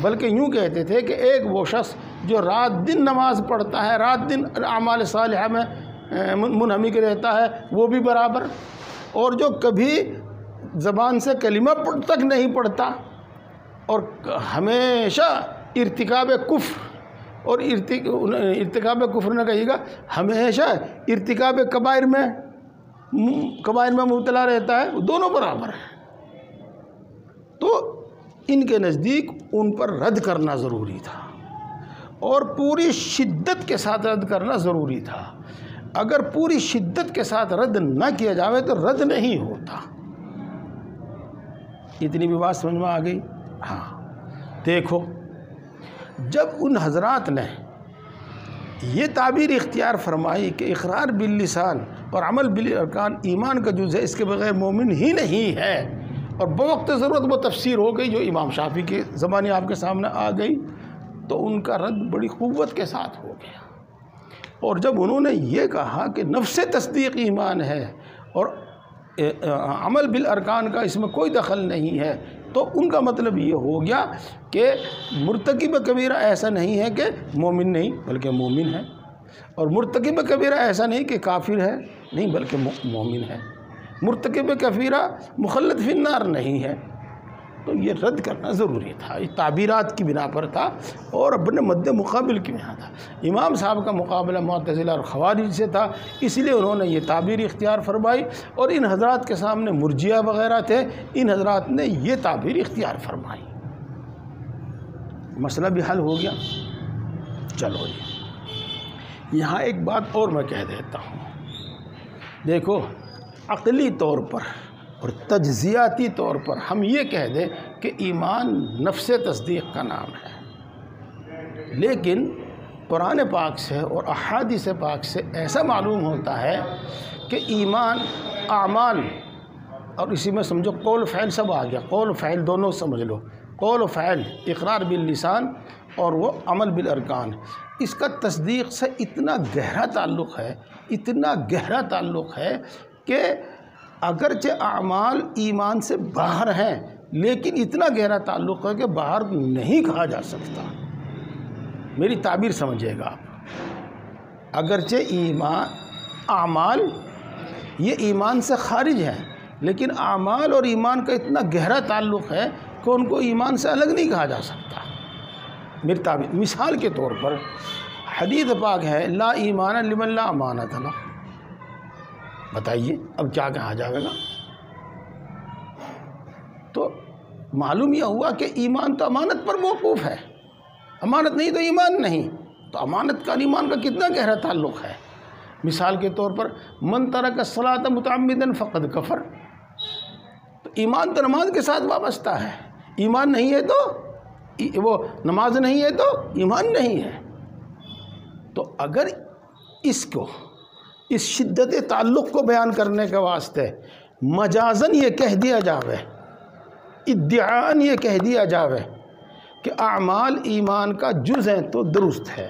بلکہ یوں کہتے تھے کہ ایک وہ شخص جو رات دن نماز پڑھتا ہے، رات دن اعمال صالحہ میں منہمک رہتا ہے، وہ بھی برابر، اور جو کبھی زبان سے کلمہ تک نہیں پڑھتا اور ہمیشہ ارتکاب کفر، اور ارتکاب کفر نہ کہیے گا، ہمیشہ ارتکاب کبائر میں مبتلا رہتا ہے، وہ دونوں برابر ہیں۔ تو ان کے نزدیک ان پر رد کرنا ضروری تھا، اور پوری شدت کے ساتھ رد کرنا ضروری تھا۔ اگر پوری شدت کے ساتھ رد نہ کیا جاوے تو رد نہیں ہوتا۔ اتنی بھی بات سمجھ میں آ گئی؟ ہاں، دیکھو، جب ان حضرات نے یہ تعبیر اختیار فرمائی کہ اقرار باللسان اور عمل بالارکان ایمان کا جز ہے، اس کے بغیر مومن ہی نہیں ہے، اور بوقت ضرورت وہ تفسیر ہو گئی جو امام شافعی کے زمانے آپ کے سامنے آ گئی، تو ان کا رد بڑی قوت کے ساتھ ہو گیا۔ اور جب انہوں نے یہ کہا کہ نفس تصدیق ایمان ہے اور عمل بالارکان کا اس میں کوئی دخل نہیں ہے، تو ان کا مطلب یہ ہو گیا کہ مرتکب کبیرہ ایسا نہیں ہے کہ مومن نہیں بلکہ مومن ہے، اور مرتکب کبیرہ ایسا نہیں کہ کافر ہے نہیں بلکہ مومن ہے، مرتکب کبیرہ مخلد فی النار نہیں ہے۔ تو یہ رد کرنا ضروری تھا، یہ تعبیرات کی بنا پر تھا اور اپنے مد مقابل کی بنا تھا۔ امام صاحب کا مقابلہ معتزلہ اور خوارج سے تھا، اس لیے انہوں نے یہ تعبیر اختیار فرمائی، اور ان حضرات کے سامنے مرجئہ وغیرہ تھے، ان حضرات نے یہ تعبیر اختیار فرمائی۔ مسئلہ بھی حل ہو گیا۔ چلو جی، یہاں ایک بات اور میں کہہ دیتا ہوں، دیکھو، عقلی طور پر اور تجزیاتی طور پر ہم یہ کہہ دیں کہ ایمان نفس تصدیق کا نام ہے، لیکن قرآن پاک سے اور احادیث پاک سے ایسا معلوم ہوتا ہے کہ ایمان اعمال، اور اسی میں سمجھو قول و فعل سب آ گیا، قول و فعل دونوں سمجھ لو، قول و فعل، اقرار باللسان اور وہ عمل بالارکان، اس کا تصدیق سے اتنا گہرا تعلق ہے، اتنا گہرا تعلق ہے کہ اگرچہ اعمال ایمان سے باہر ہیں، لیکن اتنا گہرا تعلق ہے کہ باہر نہیں کہا جا سکتا۔ میری تعبیر سمجھے گا آپ، اگرچہ اعمال یہ ایمان سے خارج ہیں، لیکن اعمال اور ایمان کا اتنا گہرا تعلق ہے کہ ان کو ایمان سے الگ نہیں کہا جا سکتا۔ میری تعبیر، مثال کے طور پر حدیث پاک ہے، لا ایمان لمن لا امانۃ لہ، بتائیے اب کیا کہا جائے گا؟ تو معلوم یہ ہوا کہ ایمان تو امانت پر موقوف ہے، امانت نہیں تو ایمان نہیں، تو امانت کا ایمان کا کتنا گہرا تعلق ہے۔ مثال کے طور پر من ترک الصلاۃ متعمدا فقد کفر، تو ایمان تو نماز کے ساتھ وابستہ ہے، ایمان نہیں ہے تو وہ نماز نہیں ہے تو ایمان نہیں ہے۔ تو اگر اس کو، اس شدت تعلق کو بیان کرنے کے واسطے مجازن یہ کہہ دیا جاوے، ادعاءً یہ کہہ دیا جاوے کہ اعمال ایمان کا جز ہیں، تو درست ہے۔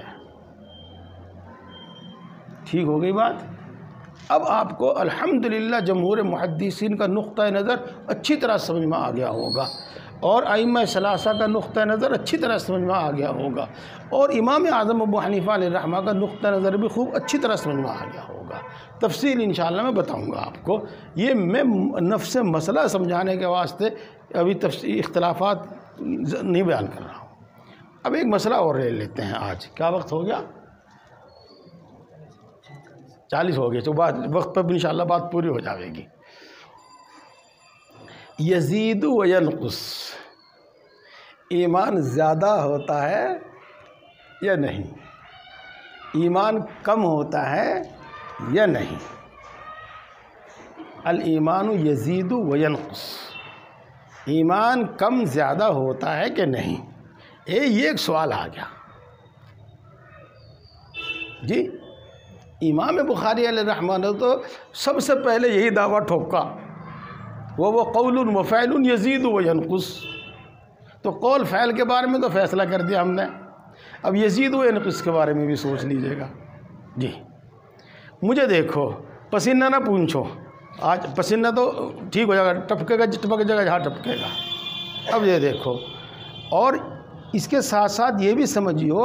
ٹھیک ہو گئی بات؟ اب آپ کو الحمدللہ جمہور محدثین کا نقطہ نظر اچھی طرح سمجھ میں آ گیا ہوگا، اور ائمہ ثلاثہ کا نقطہ نظر اچھی طرح سمجھ میں آ گیا ہوگا، اور امام اعظم ابو حنیفہ علیہ الرحمہ کا نقطہ نظر بھی خوب اچھی طرح سمجھ میں آ گیا ہوگا۔ تفصیل انشاءاللہ میں بتاؤں گا آپ کو، یہ میں نفس مسئلہ سمجھانے کے واسطے ابھی اختلافات نہیں بیان کر رہا ہوں۔ اب ایک مسئلہ اور لے لیتے ہیں آج۔ کیا وقت ہو گیا؟ 40 ہو گئے، تو وقت پر انشاءاللہ بات پوری ہو جائے گی۔ یزید و ینقص، ایمان زیادہ ہوتا ہے یا نہیں؟ ایمان کم ہوتا ہے یا نہیں؟ الایمان یزید و ینقص، ایمان کم زیادہ ہوتا ہے کہ نہیں؟ یہ ایک سوال آ گیا جی۔ امام بخاری علیہ الرحمہ نے تو سب سے پہلے یہی دعویٰ ٹھوکا، وہ قول و فعل یزید و ینقص۔ تو قول فعل کے بارے میں تو فیصلہ کر دیا ہم نے، اب یزید و ینقص کے بارے میں بھی سوچ لیجئے گا جی۔ مجھے دیکھو، پسینہ نہ پوچھو، آج پسینہ تو ٹھیک ہو جائے گا، ٹپکے گا ٹپک جائے گا جہاں ٹپکے گا۔ اب یہ دیکھو، اور اس کے ساتھ ساتھ یہ بھی سمجھیو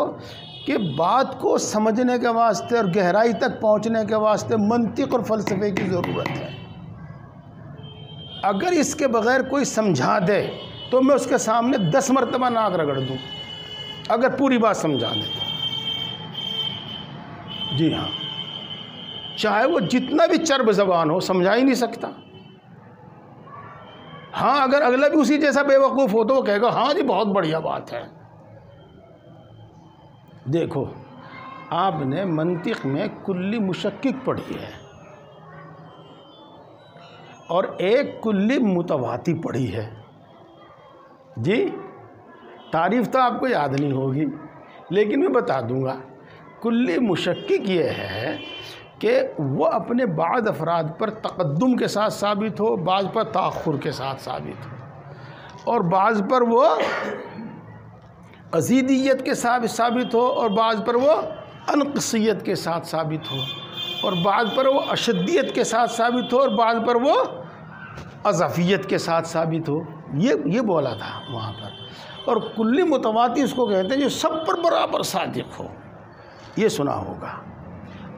کہ بات کو سمجھنے کے واسطے اور گہرائی تک پہنچنے کے واسطے منطق اور فلسفے کی ضرورت ہے۔ اگر اس کے بغیر کوئی سمجھا دے تو میں اس کے سامنے 10 مرتبہ ناک رگڑ دوں، اگر پوری بات سمجھا دے تو۔ جی ہاں، چاہے وہ جتنا بھی چرب زبان ہو، سمجھا ہی نہیں سکتا۔ ہاں، اگر اگلا بھی اسی جیسا بے وقوف ہو تو وہ کہے گا ہاں جی بہت بڑھیا بات ہے۔ دیکھو، آپ نے منطق میں کلی مشکک پڑھی ہے اور ایک کلی متواتی پڑھی ہے جی۔ تعریف تو آپ کو یاد نہیں ہوگی، لیکن میں بتا دوں گا۔ کلی مشکک یہ ہے کہ وہ اپنے بعض افراد پر تقدم کے ساتھ ثابت ہو، بعض پر تاخر کے ساتھ ثابت ہو، اور بعض پر وہ ازیدیت کے ساتھ ثابت ہو، اور بعض پر وہ انقصیت کے ساتھ ثابت ہو، اور بعض پر وہ اشدیت کے ساتھ ثابت ہو، اور بعض پر وہ اضافیت کے ساتھ ثابت ہو۔ یہ بولا تھا وہاں پر۔ اور کلی متواتی اس کو کہتے ہیں جو سب پر برابر صادق ہو، یہ سنا ہوگا۔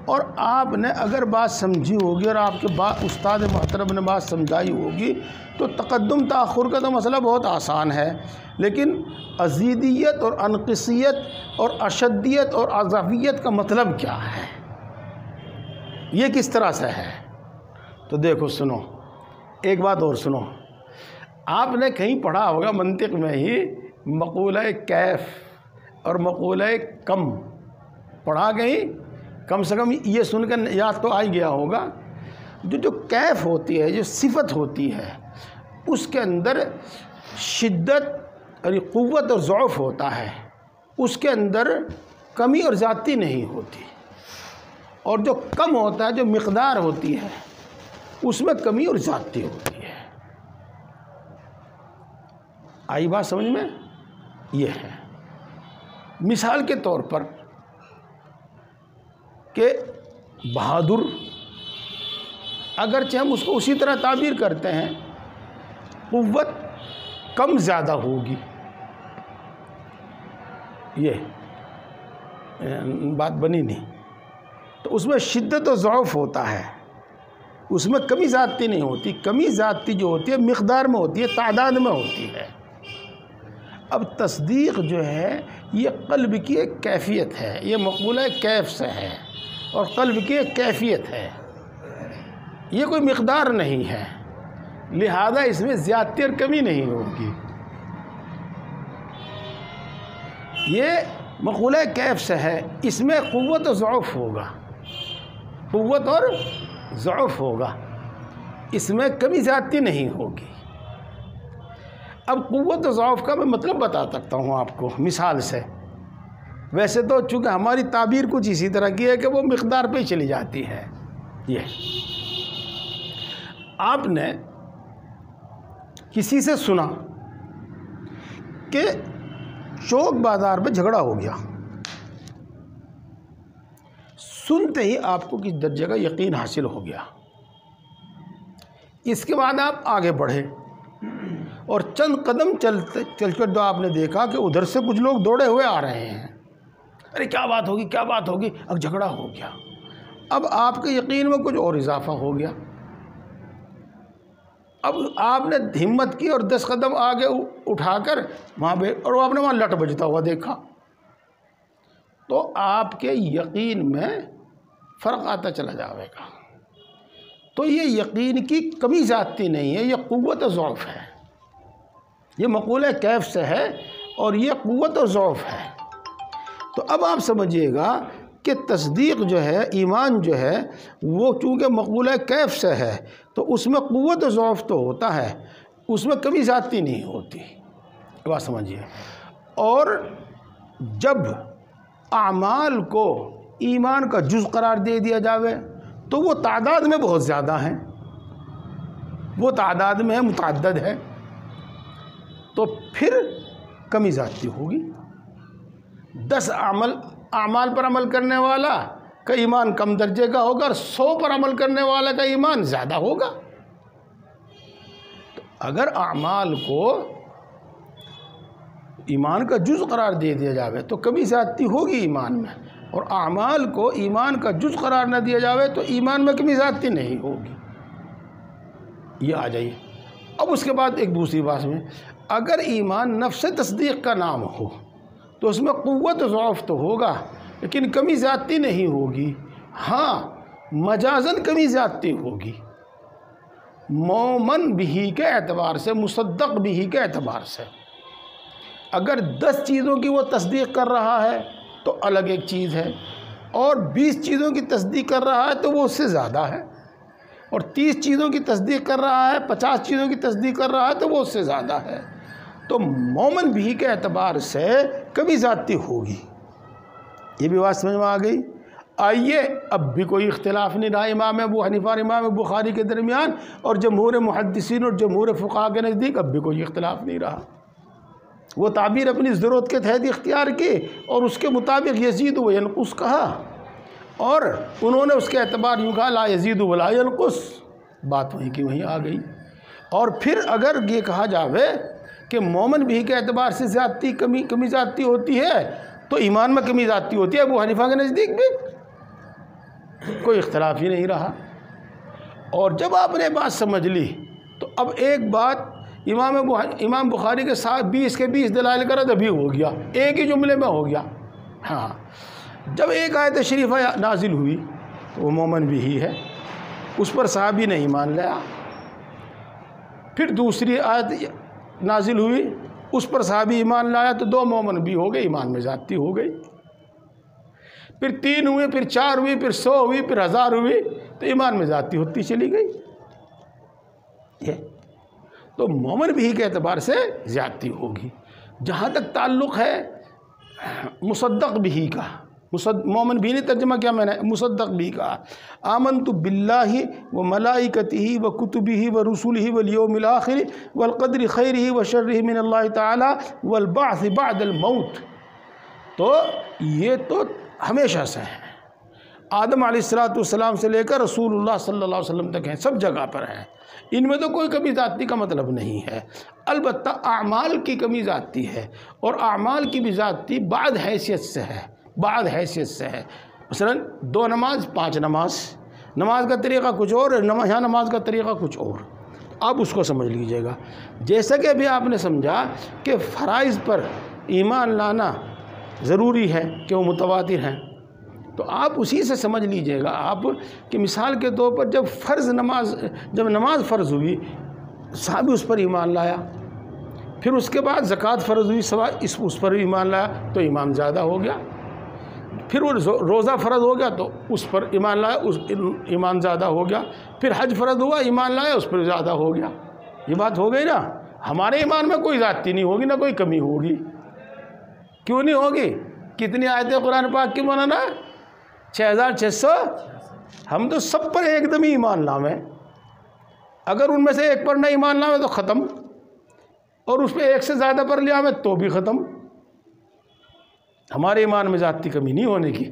اور آپ نے اگر بات سمجھی ہوگی اور آپ کے استاد محترم نے بات سمجھائی ہوگی تو تقدم تاخر کا تو مسئلہ بہت آسان ہے، لیکن ازیدیت اور انقصیت اور اشدیت اور اضافیت کا مطلب کیا ہے، یہ کس طرح سے ہے؟ تو دیکھو، سنو ایک بات اور سنو۔ آپ نے کہیں پڑھا ہوگا منطق میں ہی مقولہ کیف اور مقولہ کم پڑھا کہیں، کم سے کم یہ سن کر یاد تو آ ہی گیا ہوگا۔ جو کیف ہوتی ہے، جو صفت ہوتی ہے، اس کے اندر شدت یعنی قوت اور ضعف ہوتا ہے، اس کے اندر کمی اور زیادتی نہیں ہوتی۔ اور جو کم ہوتا ہے، جو مقدار ہوتی ہے، اس میں کمی اور زیادتی ہوتی ہے۔ آئی بات سمجھ میں؟ یہ ہے مثال کے طور پر کہ بہادر، اگرچہ ہم اس کو اسی طرح تعبیر کرتے ہیں، قوت کم زیادہ ہوگی، یہ بات بنی نہیں، تو اس میں شدت و ضعف ہوتا ہے، اس میں کمی زیادتی نہیں ہوتی۔ کمی زیادتی جو ہوتی ہے مقدار میں ہوتی ہے، تعداد میں ہوتی ہے۔ اب تصدیق جو ہے یہ قلب کی ایک کیفیت ہے، یہ مقولہ کیف سے ہے، اور قلب کی ایک کیفیت ہے، یہ کوئی مقدار نہیں ہے، لہذا اس میں زیادتی اور کمی نہیں ہوگی۔ یہ مقولہ کیف سے ہے، اس میں قوت و ضعف ہوگا، قوت اور ضعف ہوگا، اس میں کمی زیادتی نہیں ہوگی۔ اب قوت و ضعف کا میں مطلب بتا سکتا ہوں آپ کو مثال سے۔ ویسے تو چونکہ ہماری تعبیر کچھ اسی طرح کی ہے کہ وہ مقدار پہ چلی جاتی ہے۔ یہ آپ نے کسی سے سنا کہ چوک بازار میں جھگڑا ہو گیا، سنتے ہی آپ کو کس درجے کا یقین حاصل ہو گیا۔ اس کے بعد آپ آگے بڑھے اور چند قدم چل کر تو آپ نے دیکھا کہ ادھر سے کچھ لوگ دوڑے ہوئے آ رہے ہیں۔ ارے کیا بات ہوگی، کیا بات ہوگی، اب جھگڑا ہو گیا۔ اب آپ کے یقین میں کچھ اور اضافہ ہو گیا، اب آپ نے ہمت کی اور 10 قدم آگے اٹھا کر وہاں پہ، اور وہ آپ نے وہاں لٹ بجتا ہوا دیکھا، تو آپ کے یقین میں فرق آتا چلا جائے گا۔ تو یہ یقین کی کمی زیادتی نہیں ہے، یہ قوت و ضعف ہے۔ یہ مقولہ کیف سے ہے اور یہ قوت و ضعف ہے۔ تو اب آپ سمجھیے گا کہ تصدیق جو ہے، ایمان جو ہے، وہ چونکہ مقولہ کیف سے ہے تو اس میں قوت و ضعف تو ہوتا ہے، اس میں کمی زیادتی نہیں ہوتی، بات سمجھیے۔ اور جب اعمال کو ایمان کا جز قرار دے دیا جاوے تو وہ تعداد میں بہت زیادہ ہیں، وہ تعداد میں ہے، متعدد ہے، تو پھر کمی زیادتی ہوگی۔ 10 اعمال پر عمل کرنے والا کا ایمان کم درجے کا ہوگا اور 100 پر عمل کرنے والا کا ایمان زیادہ ہوگا۔ تو اگر اعمال کو ایمان کا جز قرار دے دیا جاوے تو کمی زیادتی ہوگی ایمان میں، اور اعمال کو ایمان کا جز قرار نہ دیا جاوے تو ایمان میں کمی زیادتی نہیں ہوگی۔ یہ آ جائیے۔ اب اس کے بعد ایک دوسری بات میں، اگر ایمان نفس تصدیق کا نام ہو تو اس میں قوت و ضعف تو ہوگا لیکن کمی زیادتی نہیں ہوگی۔ ہاں، مجازن کمی زیادتی ہوگی، مومن بھی کے اعتبار سے، مصدق بھی کے اعتبار سے۔ اگر 10 چیزوں کی وہ تصدیق کر رہا ہے تو الگ ایک چیز ہے، اور 20 چیزوں کی تصدیق کر رہا ہے تو وہ اس سے زیادہ ہے، اور 30 چیزوں کی تصدیق کر رہا ہے، 50 چیزوں کی تصدیق کر رہا ہے تو وہ اس سے زیادہ ہے۔ تو مومن بھی کے اعتبار سے کمی زیادتی ہوگی۔ یہ بھی بات سمجھ میں آ گئی؟ آئیے، اب بھی کوئی اختلاف نہیں رہا امام ابو حنیفہ اور امام بخاری کے درمیان اور جمہور محدثین اور جمہور فقہاء کے نزدیک اب بھی کوئی اختلاف نہیں رہا۔ وہ تعبیر اپنی ضرورت کے تحت اختیار کی اور اس کے مطابق یزید و ینقص کہا، اور انہوں نے اس کے اعتبار یوں کہا لا یزید ولا ینقص، بات وہیں کی وہیں آ گئی۔ اور پھر اگر یہ کہا جاوے کہ مومن بھی کے اعتبار سے زیادتی کمی زیادتی ہوتی ہے تو ایمان میں کمی زیادتی ہوتی ہے، ابو حنیفہ کے نزدیک بھی کوئی اختلاف ہی نہیں رہا۔ اور جب آپ نے بات سمجھ لی تو اب ایک بات امام بخاری کے ساتھ 20 کے 20 دلائل کا رد بھی ہو گیا، ایک ہی جملے میں ہو گیا۔ ہاں، جب ایک آیت شریفہ نازل ہوئی تو وہ مومن بھی ہی ہے، اس پر صحابی نے ایمان لایا۔ پھر دوسری آیت نازل ہوئی، اس پر صحابی ایمان لایا تو 2 مومن بھی ہو گئے، ایمان میں زیادتی ہو گئی۔ پھر 3 ہوئے، پھر 4 ہوئی، پھر 100 ہوئی، پھر 1000 ہوئی، تو ایمان میں زیادتی ہوتی چلی گئی۔ تو مومن بھی کے اعتبار سے زیادتی ہوگی۔ جہاں تک تعلق ہے مصدق بھی کا، مومن بھی نہیں ترجمہ کیا میں نے، مصدق بھی کا، آمنت باللہ و ملائکتہ و کتبہ و رسلہ والیوم الآخر والقدر خیرہ و شرہ من اللہ تعالی والبعث بعد الموت۔ تو یہ تو ہمیشہ سے ہے، آدم علیہ السلام سے لے کر رسول اللہ صلی اللہ علیہ وسلم تک ہیں، سب جگہ پر ہیں، ان میں تو کوئی کمی ذاتی کا مطلب نہیں ہے۔ البتہ اعمال کی کمی ذاتی ہے، اور اعمال کی بھی ذاتی بعد حیثیت سے ہے، بعد حیثیت سے ہے۔ مثلا 2 نماز 5 نماز کا طریقہ کچھ اور ہے، یہاں نماز کا طریقہ کچھ اور، آپ اس کو سمجھ لیجئے گا۔ جیسا کہ ابھی آپ نے سمجھا کہ فرائض پر ایمان لانا ضروری ہے کہ وہ متواتر ہیں، تو آپ اسی سے سمجھ لیجئے گا آپ کہ مثال کے طور پر جب نماز فرض ہوئی، صحابی اس پر ایمان لایا، پھر اس کے بعد زکوٰۃ فرض ہوئی، اس پر ایمان لایا تو ایمان زیادہ ہو گیا، پھر وہ روزہ فرض ہو گیا تو اس پر ایمان لایا، ایمان زیادہ ہو گیا، پھر حج فرض ہوا، ایمان لایا، اس پر زیادہ ہو گیا۔ یہ بات ہو گئی نا؟ ہمارے ایمان میں کوئی زیادتی نہیں ہوگی، نہ کوئی کمی ہوگی۔ کیوں نہیں ہوگی؟ کتنی آیتیں قرآن پاک کی مولانا؟ 6600۔ ہم تو سب پر ایک دم ہی ایمان لاویں، اگر ان میں سے ایک پر نہ ایمان لاویں تو ختم، اور اس پہ ایک سے زیادہ پر لے آویں تو بھی ختم۔ ہمارے ایمان میں ذاتی کمی نہیں ہونے کی،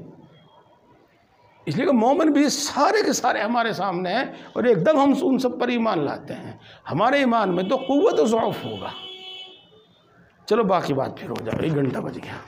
اس لیے کہ مومن بھی سارے کے سارے ہمارے سامنے ہیں اور ایک دم ہم ان سب پر ایمان لاتے ہیں۔ ہمارے ایمان میں تو قوت و ضعف ہوگا۔ چلو باقی بات پھر ہو جائے، 1 گھنٹہ بج گیا۔